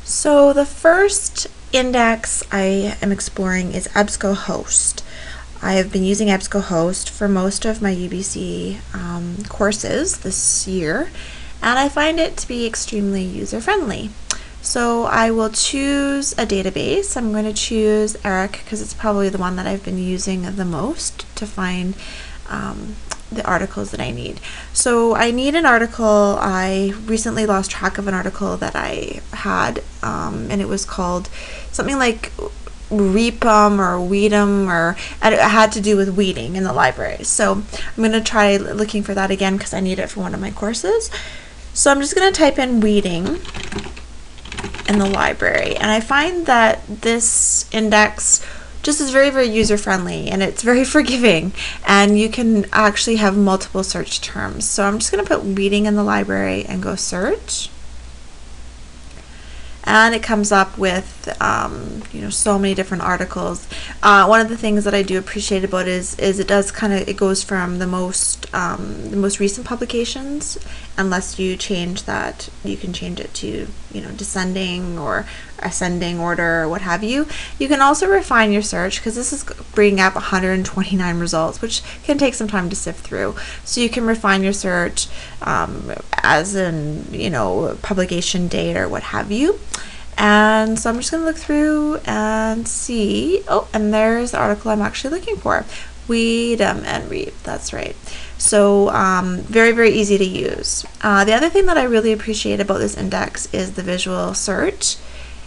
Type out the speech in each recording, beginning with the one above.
So the first index I am exploring is EBSCOhost. I have been using EBSCOhost for most of my UBC courses this year, and I find it to be extremely user-friendly. So I will choose a database. I'm going to choose ERIC because it's probably the one that I've been using the most to find the articles that I need. So I need an article. I recently lost track of an article that I had, and it was called something like Reapum or Weedum, or it had to do with weeding in the library. So I'm going to try looking for that again because I need it for one of my courses. So I'm just going to type in weeding in the library, and I find that this index just is very, very user-friendly, and it's very forgiving, and you can actually have multiple search terms. So I'm just going to put weeding in the library and go search, and it comes up with so many different articles. One of the things that I do appreciate about it is it does it goes from the most recent publications, unless you change that. You can change it to descending or ascending order or what have you. You can also refine your search because this is bringing up 129 results, which can take some time to sift through. So you can refine your search as in publication date or what have you. And so I'm just going to look through and see. Oh, and there's the article I'm actually looking for. Weed and reap. That's right. So very, very easy to use. The other thing that I really appreciate about this index is the visual search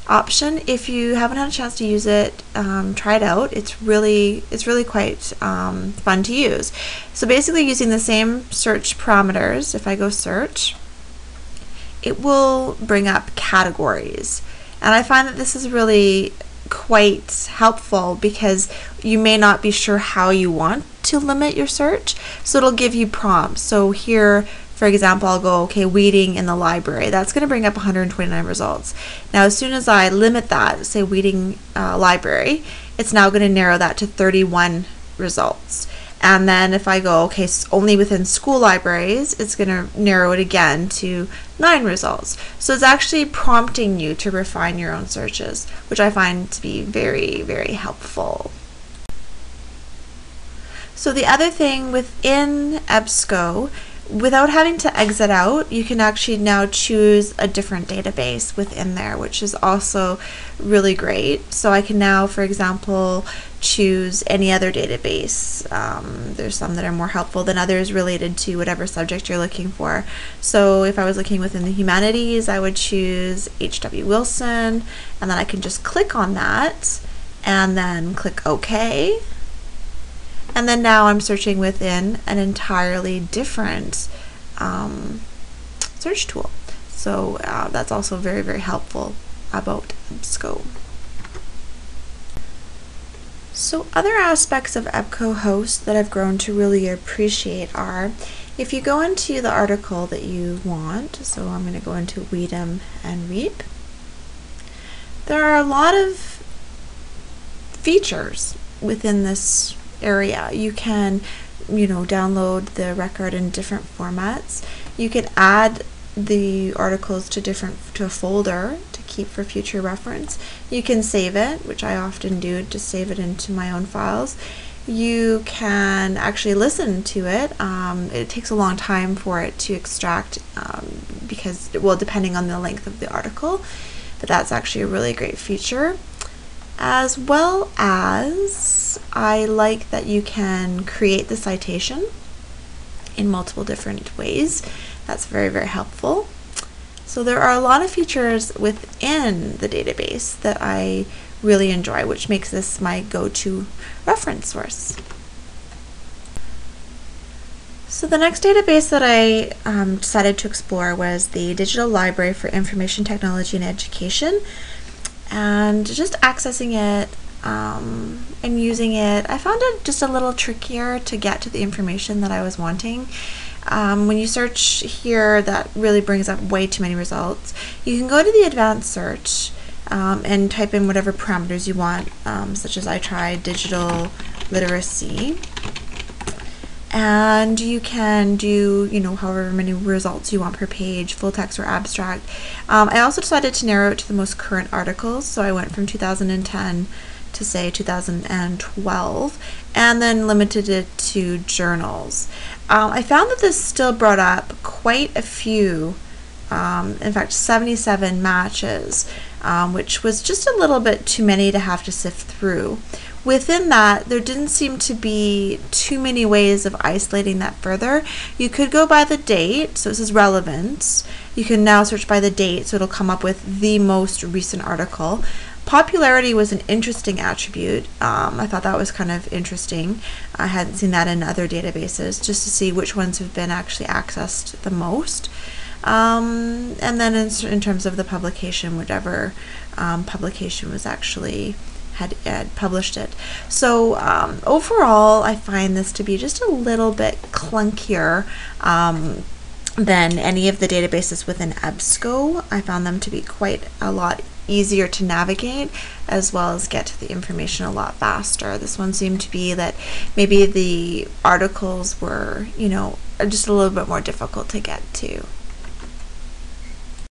option. If you haven't had a chance to use it, try it out. It's really quite fun to use. So basically, using the same search parameters, if I go search, it will bring up categories. And I find that this is really quite helpful because you may not be sure how you want to limit your search. So it'll give you prompts. So here, for example, I'll go, okay, weeding in the library. That's going to bring up 129 results. Now, as soon as I limit that, say weeding library, it's now going to narrow that to 31 results. And then if I go, okay, only within school libraries, it's going to narrow it again to 9 results. So it's actually prompting you to refine your own searches, which I find to be very, very helpful. So the other thing within EBSCO, without having to exit out, you can actually now choose a different database within there, which is also really great. So I can now, for example, choose any other database. There's some that are more helpful than others related to whatever subject you're looking for. So if I was looking within the humanities, I would choose H.W. Wilson, and then I can just click on that and then click OK. And then now I'm searching within an entirely different search tool. So that's also very, very helpful about EBSCO. So other aspects of EBSCOhost that I've grown to really appreciate are, if you go into the article that you want, so I'm going to go into Weedum and Reap, there are a lot of features within this area. You can download the record in different formats. You can add the articles to a folder to keep for future reference. You can save it, which I often do, to save it into my own files. You can actually listen to it. It takes a long time for it to extract because, well, depending on the length of the article, but that's actually a really great feature. As well as, I like that you can create the citation in multiple different ways. That's very, very helpful. So there are a lot of features within the database that I really enjoy, which makes this my go-to reference source. So the next database that I decided to explore was the Digital Library for Information Technology and Education. And just accessing it and using it, I found it just a little trickier to get to the information that I was wanting. When you search here, that really brings up way too many results. You can go to the advanced search and type in whatever parameters you want, such as I tried digital literacy. and you can do, however many results you want per page, full text or abstract. I also decided to narrow it to the most current articles, so I went from 2010 to say 2012, and then limited it to journals. I found that this still brought up quite a few, in fact 77 matches, which was just a little bit too many to have to sift through. Within that, there didn't seem to be too many ways of isolating that further. You could go by the date, so this is relevance. You can now search by the date, so it'll come up with the most recent article. Popularity was an interesting attribute. I thought that was kind of interesting. I hadn't seen that in other databases, just to see which ones have been actually accessed the most. And then in terms of the publication, whichever publication was actually had published it. So overall, I find this to be just a little bit clunkier than any of the databases within EBSCO. I found them to be quite a lot easier to navigate, as well as get to the information a lot faster. This one seemed to be that maybe the articles were, just a little bit more difficult to get to.